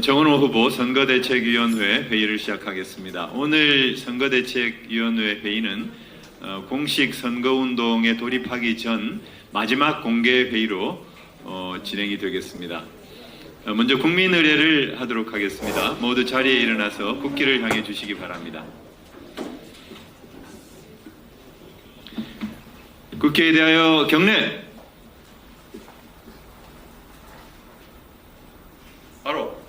정은호 후보 선거대책위원회 회의를 시작하겠습니다. 오늘 선거대책위원회 회의는 공식 선거운동에 돌입하기 전 마지막 공개 회의로 진행이 되겠습니다. 먼저 국민의례를 하도록 하겠습니다. 모두 자리에 일어나서 국기를 향해 주시기 바랍니다. 국회에 대하여 경례! 바로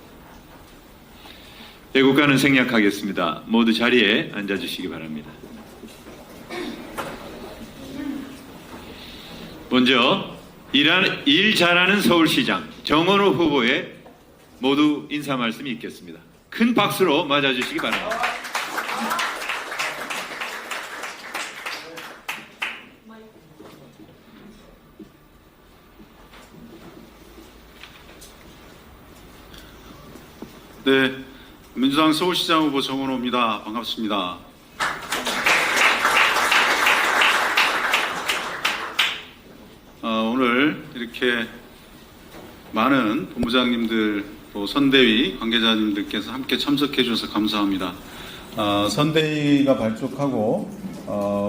애국가는 생략하겠습니다. 모두 자리에 앉아주시기 바랍니다. 먼저 일 잘하는 서울시장 정은호 후보의 모두 인사 말씀이 있겠습니다. 큰 박수로 맞아주시기 바랍니다. 네, 민주당 서울시장 후보 정은호입니다. 반갑습니다. 오늘 이렇게 많은 본부장님들 또 선대위 관계자님들께서 함께 참석해 주셔서 감사합니다. 선대위가 발족하고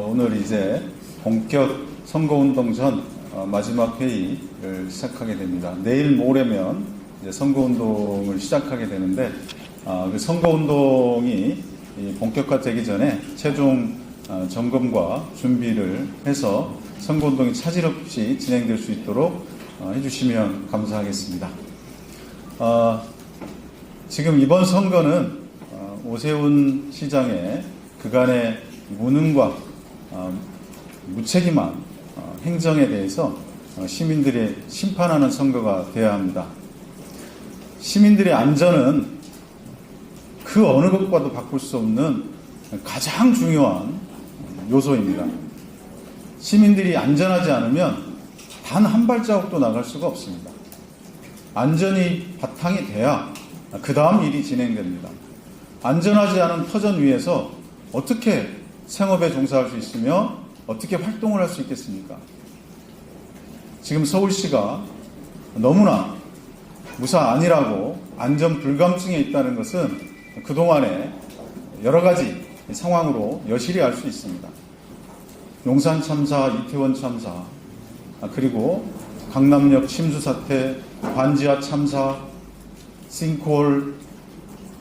오늘 이제 본격 선거운동 전 마지막 회의를 시작하게 됩니다. 내일 모레면 이제 선거운동을 시작하게 되는데 그 선거운동이 본격화되기 전에 최종 점검과 준비를 해서 선거운동이 차질 없이 진행될 수 있도록 해주시면 감사하겠습니다. 지금 이번 선거는 오세훈 시장의 그간의 무능과 무책임한 행정에 대해서 시민들이 심판하는 선거가 되어야 합니다. 시민들의 안전은 그 어느 것과도 바꿀 수 없는 가장 중요한 요소입니다. 시민들이 안전하지 않으면 단 한 발자국도 나갈 수가 없습니다. 안전이 바탕이 돼야 그 다음 일이 진행됩니다. 안전하지 않은 터전 위에서 어떻게 생업에 종사할 수 있으며 어떻게 활동을 할 수 있겠습니까? 지금 서울시가 너무나 무사 안일하고 안전 불감증에 있다는 것은 그동안에 여러 가지 상황으로 여실히 알 수 있습니다. 용산 참사, 이태원 참사, 그리고 강남역 침수 사태, 반지하 참사, 싱크홀,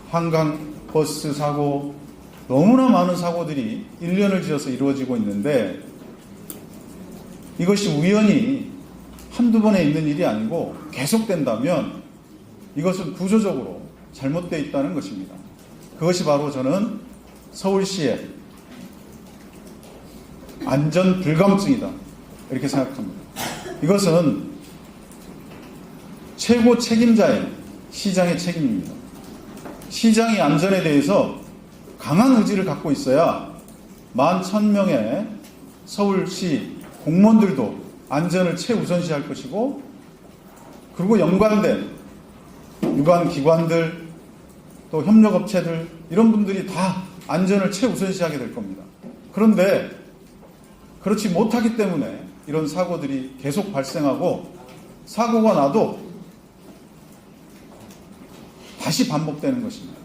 한강버스 사고, 너무나 많은 사고들이 1년을 지어서 이루어지고 있는데 이것이 우연히 한두 번에 있는 일이 아니고 계속된다면 이것은 구조적으로 잘못되어 있다는 것입니다. 그것이 바로 저는 서울시의 안전 불감증이다 이렇게 생각합니다. 이것은 최고 책임자의 시장의 책임입니다. 시장이 안전에 대해서 강한 의지를 갖고 있어야 11,000명의 서울시 공무원들도 안전을 최우선시할 것이고, 그리고 연관된 유관기관들 또 협력업체들 이런 분들이 다 안전을 최우선시하게 될 겁니다. 그런데 그렇지 못하기 때문에 이런 사고들이 계속 발생하고 사고가 나도 다시 반복되는 것입니다.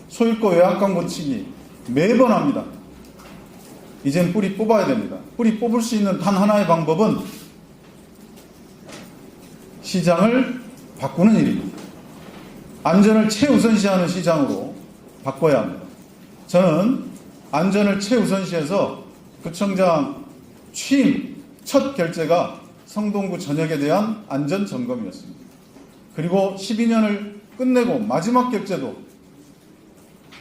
소일거 외양간 고치기 매번 합니다. 이젠 뿌리 뽑아야 됩니다. 뿌리 뽑을 수 있는 단 하나의 방법은 시장을 바꾸는 일입니다. 안전을 최우선시하는 시장으로 바꿔야 합니다. 저는 안전을 최우선시해서 구청장 취임 첫 결재가 성동구 전역에 대한 안전점검이었습니다. 그리고 12년을 끝내고 마지막 결재도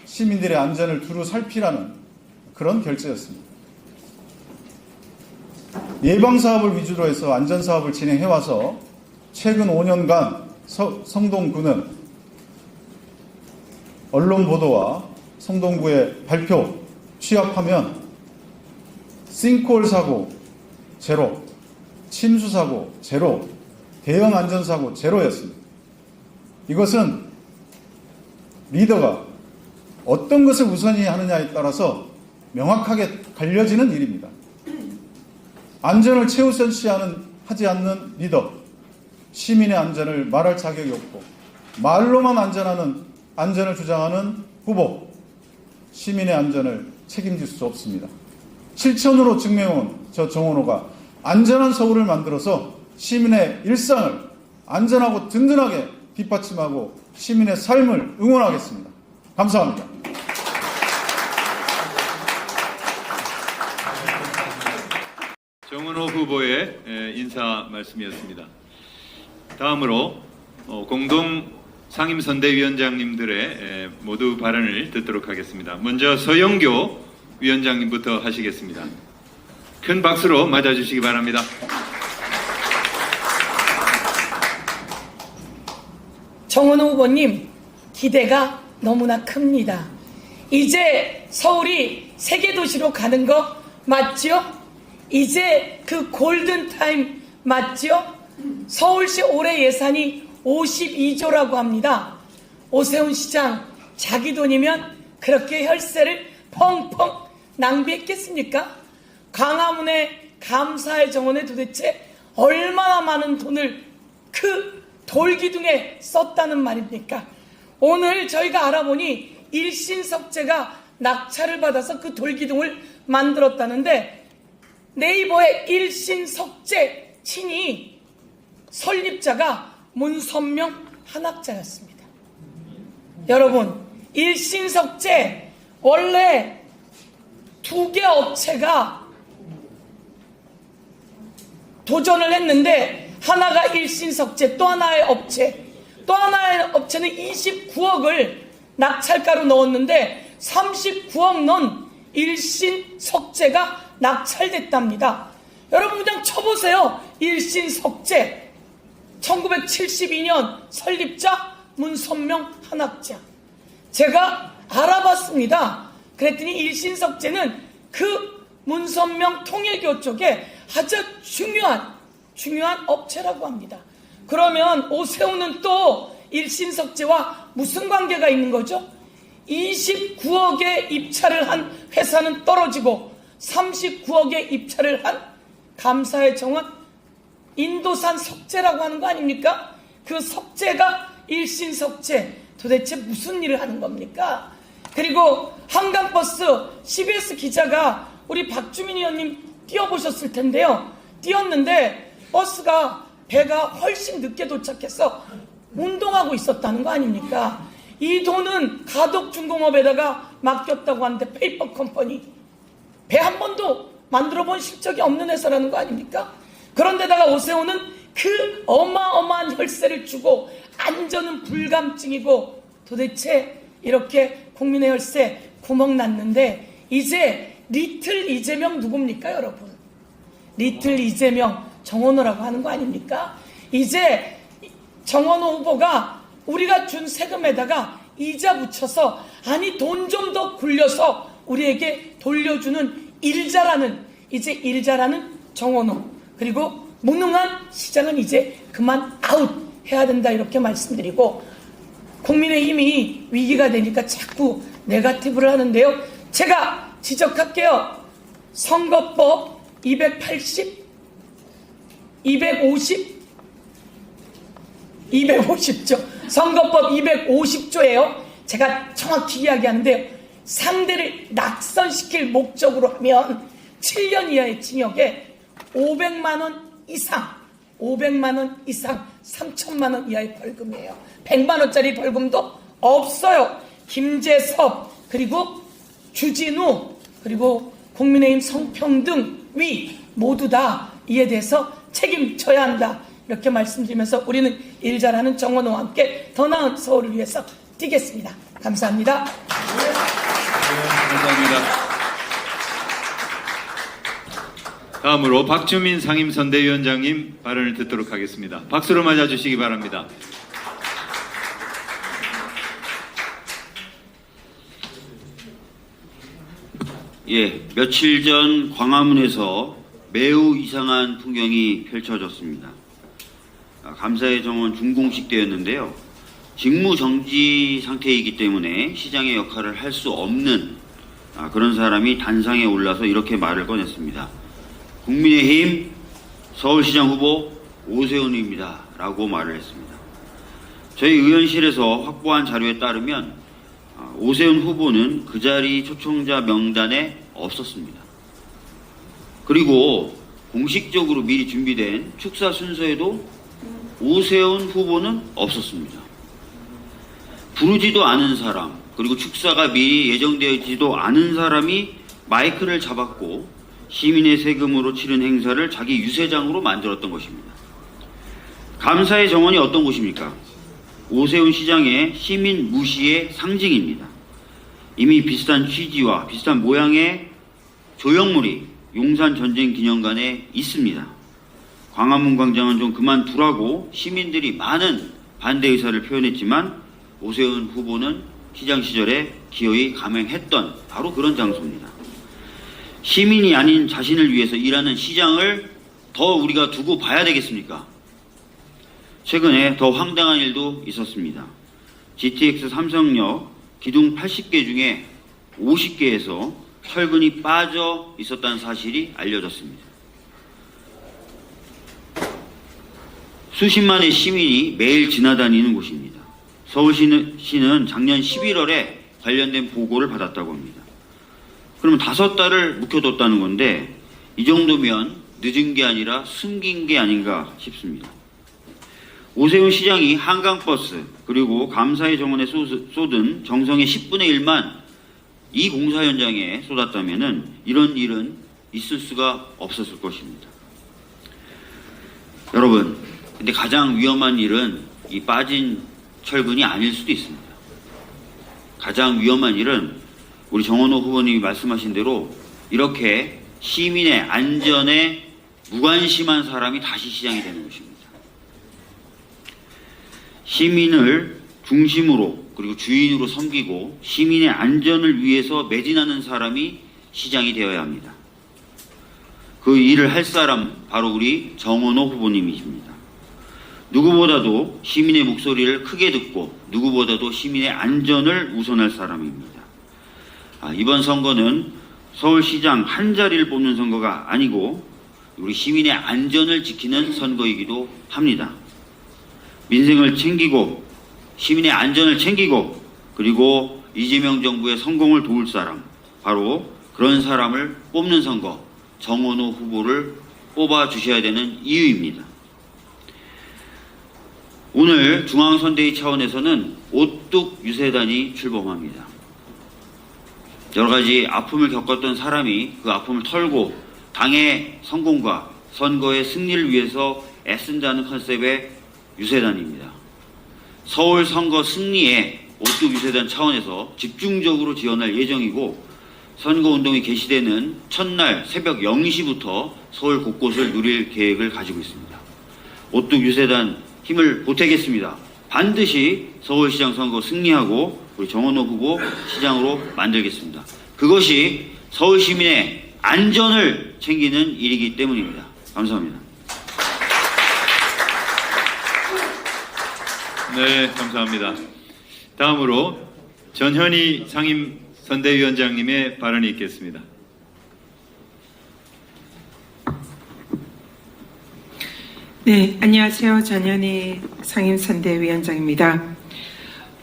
시민들의 안전을 두루 살피라는 그런 결재였습니다. 예방사업을 위주로 해서 안전사업을 진행해와서 최근 5년간 성동구는 언론 보도와 성동구의 발표 취합하면 싱크홀 사고 제로, 침수 사고 제로, 대형 안전사고 제로였습니다. 이것은 리더가 어떤 것을 우선히 하느냐에 따라서 명확하게 갈려지는 일입니다. 안전을 최우선시하지 않는 리더, 시민의 안전을 말할 자격이 없고 말로만 안전을 주장하는 후보, 시민의 안전을 책임질 수 없습니다. 실천으로 증명해온 저 정원호가 안전한 서울을 만들어서 시민의 일상을 안전하고 든든하게 뒷받침하고 시민의 삶을 응원하겠습니다. 감사합니다. 정은호 후보의 인사 말씀이었습니다. 다음으로 공동 상임선대위원장님들의 모두 발언을 듣도록 하겠습니다. 먼저 서영교 위원장님부터 하시겠습니다. 큰 박수로 맞아주시기 바랍니다. 정은호 후보님, 기대가 너무나 큽니다. 이제 서울이 세계도시로 가는 거 맞죠? 이제 그 골든타임 맞죠? 서울시 올해 예산이 52조라고 합니다. 오세훈 시장 자기 돈이면 그렇게 혈세를 펑펑 낭비했겠습니까? 광화문의 감사의 정원에 도대체 얼마나 많은 돈을 그 돌기둥에 썼다는 말입니까? 오늘 저희가 알아보니 일신석재가 낙찰을 받아서 그 돌기둥을 만들었다는데 네이버의 일신석재 친이 설립자가 문선명 한학자였습니다. 여러분, 일신석재 원래 2개 업체가 도전을 했는데 하나가 일신석재, 또 하나의 업체는 29억을 낙찰가로 넣었는데 39억 넣은 일신석재가 낙찰됐답니다. 여러분 그냥 쳐보세요. 일신석재 1972년 설립자 문선명 한학자. 제가 알아봤습니다. 그랬더니 일신석재는 그 문선명 통일교 쪽에 아주 중요한 업체라고 합니다. 그러면 오세훈은 또 일신석재와 무슨 관계가 있는 거죠? 29억에 입찰을 한 회사는 떨어지고 39억에 입찰을 한 감사의 정원 인도산 석재라고 하는 거 아닙니까? 그 석재가 일신석재 도대체 무슨 일을 하는 겁니까? 그리고 한강버스 CBS 기자가 우리 박주민 의원님 뛰어보셨을 텐데요. 뛰었는데 배가 훨씬 늦게 도착해서 운동하고 있었다는 거 아닙니까? 이 돈은 가덕중공업에다가 맡겼다고 하는데 페이퍼 컴퍼니 배 한 번도 만들어 본 실적이 없는 회사라는 거 아닙니까? 그런데다가 오세훈은 그 어마어마한 혈세를 주고 안전은 불감증이고 도대체 이렇게 국민의 혈세 구멍 났는데 이제 리틀 이재명 누굽니까 여러분? 리틀 이재명 정원호라고 하는 거 아닙니까? 이제 정원호 후보가 우리가 준 세금에다가 이자 붙여서 아니 돈 좀 더 굴려서 우리에게 돌려주는 일자라는 정원호 그리고 무능한 시장은 이제 그만 아웃 해야 된다 이렇게 말씀드리고 국민의힘이 위기가 되니까 자꾸 네거티브를 하는데요. 제가 지적할게요. 선거법 280, 250조 선거법 250조예요. 제가 정확히 이야기하는데 상대를 낙선시킬 목적으로 하면 7년 이하의 징역에 500만 원 이상 3천만 원 이하의 벌금이에요. 100만 원짜리 벌금도 없어요. 김재섭 그리고 주진우 그리고 국민의힘 성평등위 모두 다 이에 대해서 책임져야 한다. 이렇게 말씀드리면서 우리는 일 잘하는 정원호와 함께 더 나은 서울을 위해서 뛰겠습니다. 감사합니다. 감사합니다. 다음으로 박주민 상임선대위원장님 발언을 듣도록 하겠습니다. 박수로 맞아주시기 바랍니다. 예, 며칠 전 광화문에서 매우 이상한 풍경이 펼쳐졌습니다. 감사의 정원 준공식 때였는데요. 직무 정지 상태이기 때문에 시장의 역할을 할 수 없는 그런 사람이 단상에 올라서 이렇게 말을 꺼냈습니다. 국민의힘 서울시장 후보 오세훈입니다. 라고 말을 했습니다. 저희 의원실에서 확보한 자료에 따르면 오세훈 후보는 그 자리 초청자 명단에 없었습니다. 그리고 공식적으로 미리 준비된 축사 순서에도 오세훈 후보는 없었습니다. 부르지도 않은 사람, 그리고 축사가 미리 예정되어지도 않은 사람이 마이크를 잡았고 시민의 세금으로 치른 행사를 자기 유세장으로 만들었던 것입니다. 감사의 정원이 어떤 곳입니까? 오세훈 시장의 시민 무시의 상징입니다. 이미 비슷한 취지와 비슷한 모양의 조형물이 용산 전쟁 기념관에 있습니다. 광화문 광장은 좀 그만두라고 시민들이 많은 반대 의사를 표현했지만 오세훈 후보는 시장 시절에 기어이 감행했던 바로 그런 장소입니다. 시민이 아닌 자신을 위해서 일하는 시장을 더 우리가 두고 봐야 되겠습니까? 최근에 더 황당한 일도 있었습니다. GTX 삼성역 기둥 80개 중에 50개에서 철근이 빠져 있었다는 사실이 알려졌습니다. 수십만의 시민이 매일 지나다니는 곳입니다. 서울시는 작년 11월에 관련된 보고를 받았다고 합니다. 그러면 5달을 묵혀뒀다는 건데 이 정도면 늦은 게 아니라 숨긴 게 아닌가 싶습니다. 오세훈 시장이 한강버스 그리고 감사의 정원에 쏟은 정성의 10분의 1만 이 공사 현장에 쏟았다면 이런 일은 있을 수가 없었을 것입니다. 여러분, 근데 가장 위험한 일은 이 빠진 철근이 아닐 수도 있습니다. 가장 위험한 일은 우리 정원호 후보님이 말씀하신 대로 이렇게 시민의 안전에 무관심한 사람이 다시 시장이 되는 것입니다. 시민을 중심으로 그리고 주인으로 섬기고 시민의 안전을 위해서 매진하는 사람이 시장이 되어야 합니다. 그 일을 할 사람 바로 우리 정원호 후보님이십니다. 누구보다도 시민의 목소리를 크게 듣고 누구보다도 시민의 안전을 우선할 사람입니다. 이번 선거는 서울시장 한 자리를 뽑는 선거가 아니고 우리 시민의 안전을 지키는 선거이기도 합니다. 민생을 챙기고 시민의 안전을 챙기고 그리고 이재명 정부의 성공을 도울 사람 바로 그런 사람을 뽑는 선거 정원호 후보를 뽑아주셔야 되는 이유입니다. 오늘 중앙선대위 차원에서는 오뚝 유세단이 출범합니다. 여러가지 아픔을 겪었던 사람이 그 아픔을 털고 당의 성공과 선거의 승리를 위해서 애쓴다는 컨셉의 유세단입니다. 서울 선거 승리에 오뚝 유세단 차원에서 집중적으로 지원할 예정이고 선거운동이 개시되는 첫날 새벽 0시부터 서울 곳곳을 누릴 계획을 가지고 있습니다. 오뚝 유세단 힘을 보태겠습니다. 반드시 서울시장 선거 승리하고 우리 정원호 후보 시장으로 만들겠습니다. 그것이 서울 시민의 안전을 챙기는 일이기 때문입니다. 감사합니다. 네, 감사합니다. 다음으로 전현희 상임선대위원장님의 발언이 있겠습니다. 네, 안녕하세요. 전현희 상임선대위원장입니다.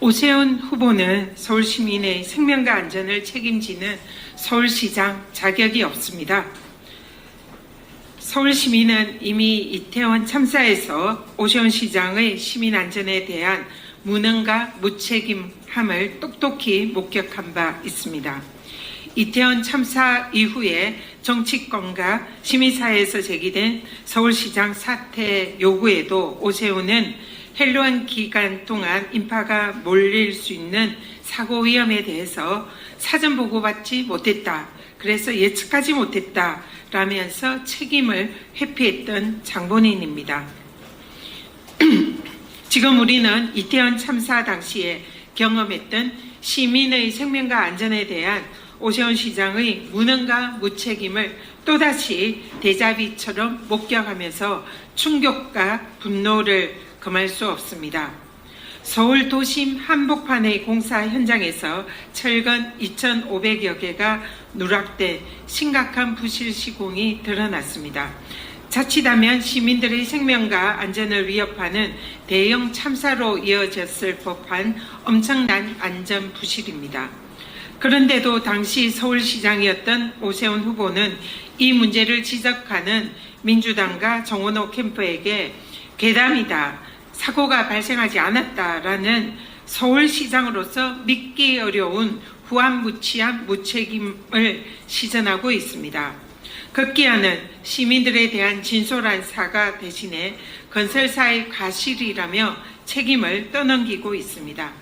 오세훈 후보는 서울 시민의 생명과 안전을 책임지는 서울시장 자격이 없습니다. 서울 시민은 이미 이태원 참사에서 오세훈 시장의 시민 안전에 대한 무능과 무책임함을 똑똑히 목격한 바 있습니다. 이태원 참사 이후에 정치권과 시민사회에서 제기된 서울시장 사퇴 요구에도 오세훈은 헬로원 기간 동안 인파가 몰릴 수 있는 사고 위험에 대해서 사전 보고받지 못했다. 그래서 예측하지 못했다. 라면서 책임을 회피했던 장본인입니다. 지금 우리는 이태원 참사 당시에 경험했던 시민의 생명과 안전에 대한 오세훈 시장의 무능과 무책임을 또다시 데자비처럼 목격하면서 충격과 분노를 금할 수 없습니다. 서울 도심 한복판의 공사 현장에서 철근 2,500여 개가 누락돼 심각한 부실 시공이 드러났습니다. 자칫하면 시민들의 생명과 안전을 위협하는 대형 참사로 이어졌을 법한 엄청난 안전 부실입니다. 그런데도 당시 서울시장이었던 오세훈 후보는 이 문제를 지적하는 민주당과 정원호 캠프에게 괴담이다, 사고가 발생하지 않았다라는 서울시장으로서 믿기 어려운 후안무치한 무책임을 시전하고 있습니다. 급기야는 시민들에 대한 진솔한 사과 대신에 건설사의 과실이라며 책임을 떠넘기고 있습니다.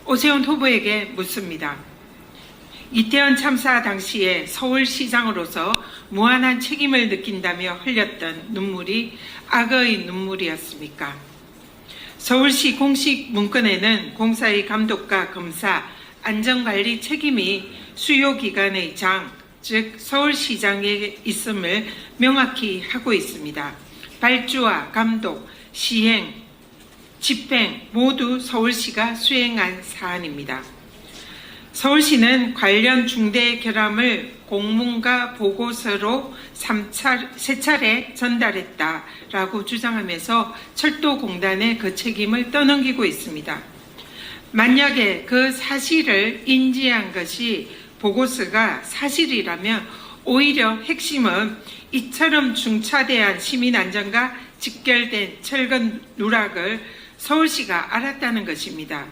오세훈 후보에게 묻습니다. 이태원 참사 당시에 서울시장으로서 무한한 책임을 느낀다며 흘렸던 눈물이 악어의 눈물이었습니까? 서울시 공식 문건에는 공사의 감독과 검사, 안전관리 책임이 수요기관의 장, 즉 서울시장에 있음을 명확히 하고 있습니다. 발주와 감독, 시행, 집행 모두 서울시가 수행한 사안입니다. 서울시는 관련 중대 결함을 공문과 보고서로 3차례 전달했다라고 주장하면서 철도공단에 그 책임을 떠넘기고 있습니다. 만약에 그 사실을 인지한 것이 보고서가 사실이라면 오히려 핵심은 이처럼 중차대한 시민 안전과 직결된 철근 누락을 서울시가 알았다는 것입니다.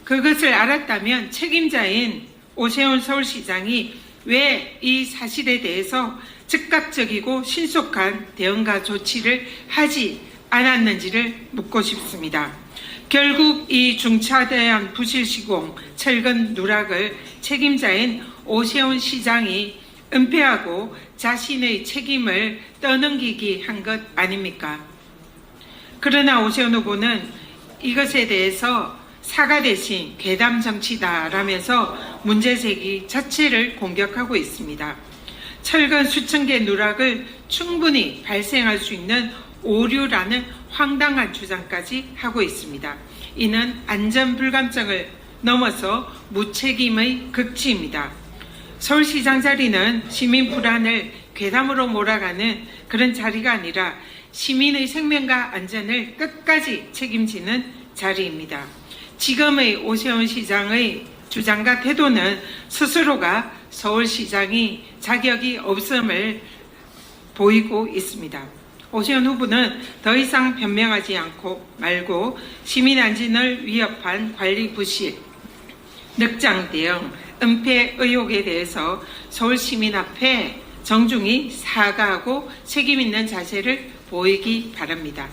그것을 알았다면 책임자인 오세훈 서울시장이 왜 이 사실에 대해서 즉각적이고 신속한 대응과 조치를 하지 않았는지를 묻고 싶습니다. 결국 이 중차대한 부실 시공, 철근 누락을 책임자인 오세훈 시장이 은폐하고 자신의 책임을 떠넘기기 한 것 아닙니까? 그러나 오세훈 후보는 이것에 대해서 사과 대신 괴담 정치다라면서 문제제기 자체를 공격하고 있습니다. 철근 수천 개 누락을 충분히 발생할 수 있는 오류라는 황당한 주장까지 하고 있습니다. 이는 안전 불감증을 넘어서 무책임의 극치입니다. 서울시장 자리는 시민 불안을 괴담으로 몰아가는 그런 자리가 아니라 시민의 생명과 안전을 끝까지 책임지는 자리입니다. 지금의 오세훈 시장의 주장과 태도는 스스로가 서울시장이 자격이 없음을 보이고 있습니다. 오세훈 후보는 더 이상 변명하지 말고 시민 안전을 위협한 관리 부실, 늑장 대응, 은폐 의혹에 대해서 서울 시민 앞에 정중히 사과하고 책임 있는 자세를 보이기 바랍니다.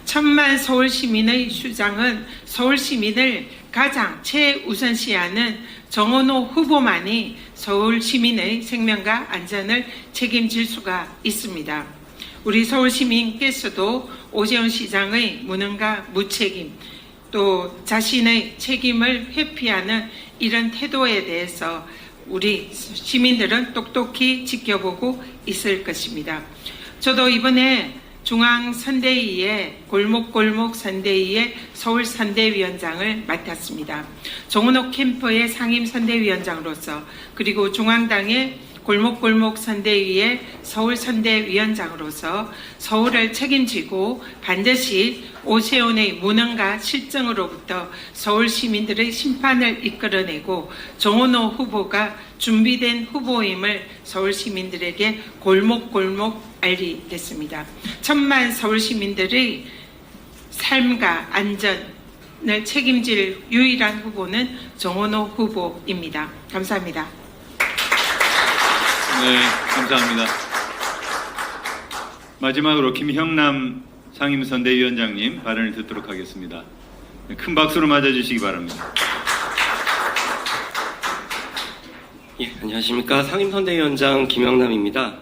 1000만 서울 시민의 주장은 서울 시민을 가장 최우선시하는 정원호 후보만이 서울 시민의 생명과 안전을 책임질 수가 있습니다. 우리 서울 시민께서도 오세훈 시장의 무능과 무책임, 또 자신의 책임을 회피하는 이런 태도에 대해서 우리 시민들은 똑똑히 지켜보고 있을 것입니다. 저도 이번에 중앙선대위의 골목골목 선대위의 서울선대위원장을 맡았습니다. 정은옥 캠프의 상임선대위원장으로서, 그리고 중앙당의 골목골목 선대위의 서울선대위원장으로서 서울을 책임지고 반드시 오세훈의 무능과 실정으로부터 서울 시민들의 심판을 이끌어내고 정원호 후보가 준비된 후보임을 서울 시민들에게 골목골목 알리겠습니다. 1000만 서울 시민들의 삶과 안전을 책임질 유일한 후보는 정원호 후보입니다. 감사합니다. 네, 감사합니다. 마지막으로 김형남 상임선대위원장님 발언을 듣도록 하겠습니다. 큰 박수로 맞아주시기 바랍니다. 예, 안녕하십니까. 상임선대위원장 김영남입니다.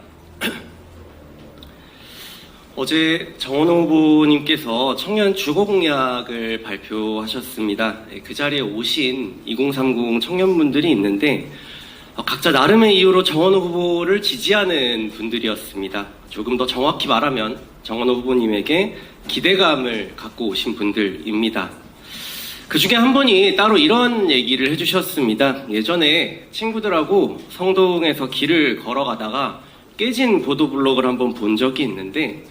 어제 정원호 후보님께서 청년 주거 공약을 발표하셨습니다. 그 자리에 오신 2030 청년분들이 있는데 각자 나름의 이유로 정원호 후보를 지지하는 분들이었습니다. 조금 더 정확히 말하면 정원호 후보님에게 기대감을 갖고 오신 분들입니다. 그 중에 한 분이 따로 이런 얘기를 해주셨습니다. 예전에 친구들하고 성동에서 길을 걸어가다가 깨진 보도블록을 한번 본 적이 있는데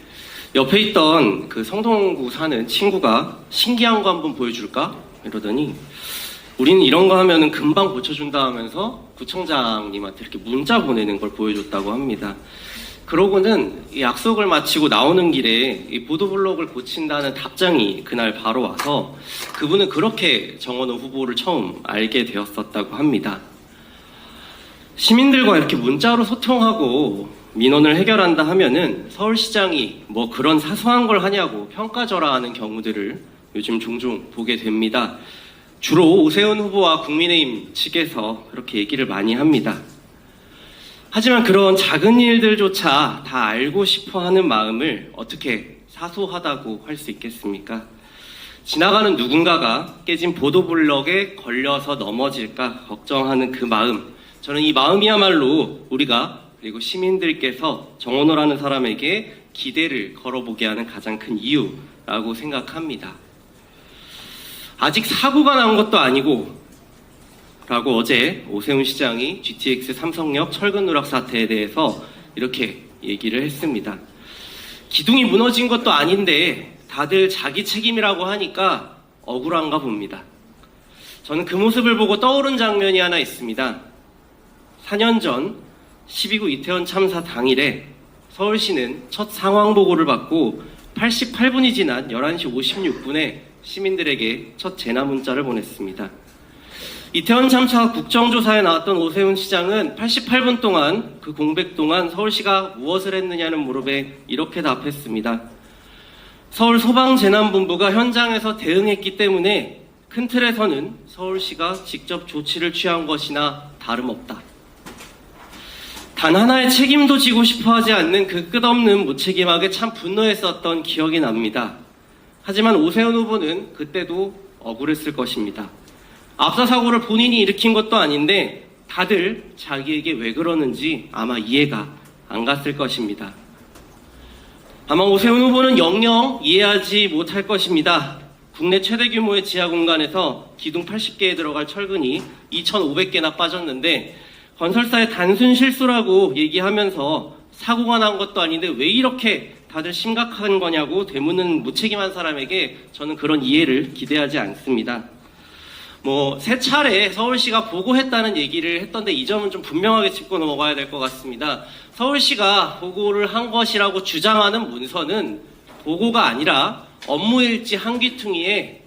옆에 있던 그 성동구 사는 친구가 신기한 거 한번 보여줄까? 이러더니 우리는 이런 거 하면은 금방 고쳐준다 하면서 구청장님한테 이렇게 문자 보내는 걸 보여줬다고 합니다. 그러고는 이 약속을 마치고 나오는 길에 이 보도블록을 고친다는 답장이 그날 바로 와서 그분은 그렇게 정원호 후보를 처음 알게 되었었다고 합니다. 시민들과 이렇게 문자로 소통하고 민원을 해결한다 하면은 서울시장이 뭐 그런 사소한 걸 하냐고 평가절하하는 경우들을 요즘 종종 보게 됩니다. 주로 오세훈 후보와 국민의힘 측에서 그렇게 얘기를 많이 합니다. 하지만 그런 작은 일들조차 다 알고 싶어 하는 마음을 어떻게 사소하다고 할 수 있겠습니까? 지나가는 누군가가 깨진 보도블럭에 걸려서 넘어질까 걱정하는 그 마음, 저는 이 마음이야말로 우리가 그리고 시민들께서 정원호라는 사람에게 기대를 걸어보게 하는 가장 큰 이유라고 생각합니다. 아직 사고가 난 것도 아니고 라고 어제 오세훈 시장이 GTX 삼성역 철근 누락 사태에 대해서 이렇게 얘기를 했습니다. 기둥이 무너진 것도 아닌데 다들 자기 책임이라고 하니까 억울한가 봅니다. 저는 그 모습을 보고 떠오른 장면이 하나 있습니다. 4년 전 12구 이태원 참사 당일에 서울시는 첫 상황 보고를 받고 88분이 지난 11시 56분에 시민들에게 첫 재난 문자를 보냈습니다. 이태원 참사 국정조사에 나왔던 오세훈 시장은 88분 동안 그 공백 동안 서울시가 무엇을 했느냐는 물음에 이렇게 답했습니다. 서울 소방재난본부가 현장에서 대응했기 때문에 큰 틀에서는 서울시가 직접 조치를 취한 것이나 다름없다. 단 하나의 책임도 지고 싶어 하지 않는 그 끝없는 무책임하게 참 분노했었던 기억이 납니다. 하지만 오세훈 후보는 그때도 억울했을 것입니다. 압사 사고를 본인이 일으킨 것도 아닌데 다들 자기에게 왜 그러는지 아마 이해가 안 갔을 것입니다. 아마 오세훈 후보는 영영 이해하지 못할 것입니다. 국내 최대 규모의 지하 공간에서 기둥 80개에 들어갈 철근이 2,500개나 빠졌는데 건설사의 단순 실수라고 얘기하면서 사고가 난 것도 아닌데 왜 이렇게 다들 심각한 거냐고 되묻는 무책임한 사람에게 저는 그런 이해를 기대하지 않습니다. 세 차례 서울시가 보고했다는 얘기를 했던데 이 점은 좀 분명하게 짚고 넘어가야 될 것 같습니다. 서울시가 보고를 한 것이라고 주장하는 문서는 보고가 아니라 업무일지 한 귀퉁이에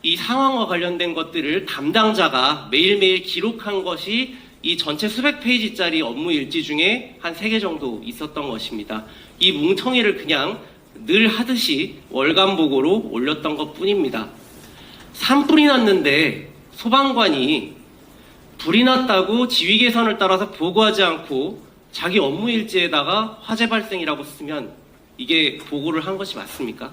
이 상황과 관련된 것들을 담당자가 매일매일 기록한 것이 이 전체 수백 페이지짜리 업무일지 중에 한 3개 정도 있었던 것입니다. 이 뭉텅이를 그냥 늘 하듯이 월간 보고로 올렸던 것 뿐입니다. 산불이 났는데 소방관이 불이 났다고 지휘 개선을 따라서 보고하지 않고 자기 업무일지에다가 화재 발생이라고 쓰면 이게 보고를 한 것이 맞습니까?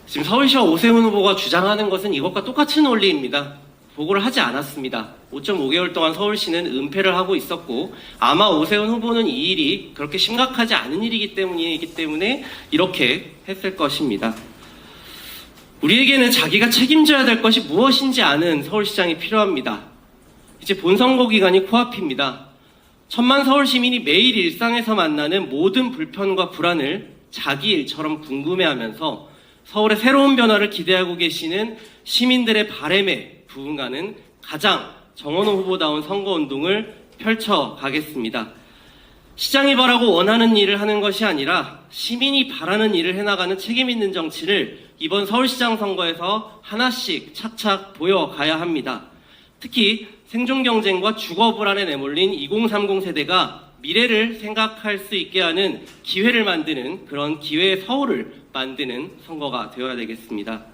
지금 서울시와 오세훈 후보가 주장하는 것은 이것과 똑같은 원리입니다. 보고를 하지 않았습니다. 5.5개월 동안 서울시는 은폐를 하고 있었고 아마 오세훈 후보는 이 일이 그렇게 심각하지 않은 일이기 때문에 이렇게 했을 것입니다. 우리에게는 자기가 책임져야 될 것이 무엇인지 아는 서울시장이 필요합니다. 이제 본선거 기간이 코앞입니다. 1,000만 서울 시민이 매일 일상에서 만나는 모든 불편과 불안을 자기 일처럼 궁금해하면서 서울의 새로운 변화를 기대하고 계시는 시민들의 바람에 부응하는 가장 정원호 후보다운 선거운동을 펼쳐가겠습니다. 시장이 바라고 원하는 일을 하는 것이 아니라 시민이 바라는 일을 해나가는 책임 있는 정치를 이번 서울시장 선거에서 하나씩 착착 보여가야 합니다. 특히 생존 경쟁과 주거 불안에 내몰린 2030 세대가 미래를 생각할 수 있게 하는 기회를 만드는 그런 기회의 서울을 만드는 선거가 되어야 되겠습니다.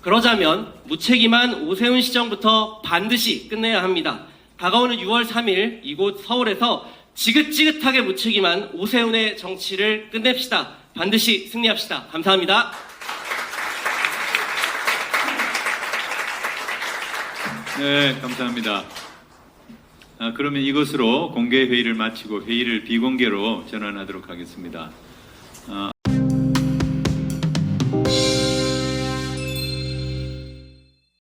그러자면 무책임한 오세훈 시정부터 반드시 끝내야 합니다. 다가오는 6월 3일 이곳 서울에서 지긋지긋하게 무책임한 오세훈의 정치를 끝냅시다. 반드시 승리합시다. 감사합니다. 네, 감사합니다. 그러면 이것으로 공개 회의를 마치고 회의를 비공개로 전환하도록 하겠습니다.